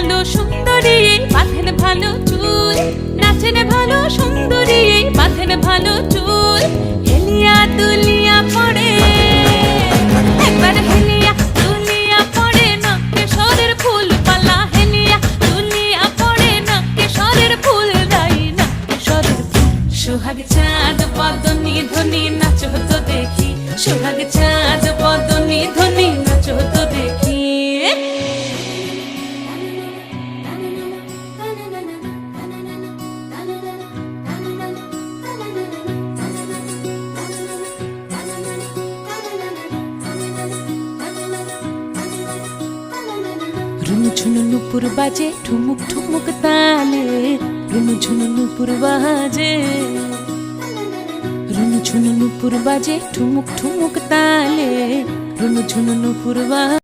ভালো সুন্দরী বাঁধেন ভালো চুল, নাচেন ভালো সুন্দরী বাঁধেন ভালো চুল। হেলিয়া দুলিয়া পড়ে একবার হেলিয়া দুলিয়া পড়ে নকেশ্বরের ফুল পালা, হেলিয়া দুলিয়া পড়ে নকেশ্বরের ফুল রাই নকেশ্বরের ফুল। সোহাগ চাঁদ বদনি ধ্বনি নাচো তো দেখি, সোহাগ চাঁদ বদনি ধ্বনি নাচো তো দেখি। রুনুঝুনু নুপুর বাজে ঠুমুক ঠুমুক তালে, রুনুঝুনু নুপুর বাজে, রুনুঝুনু নুপুর বাজে ঠুমুক ঠুমুক তালে, রুনুঝুনু নুপুর বাজে।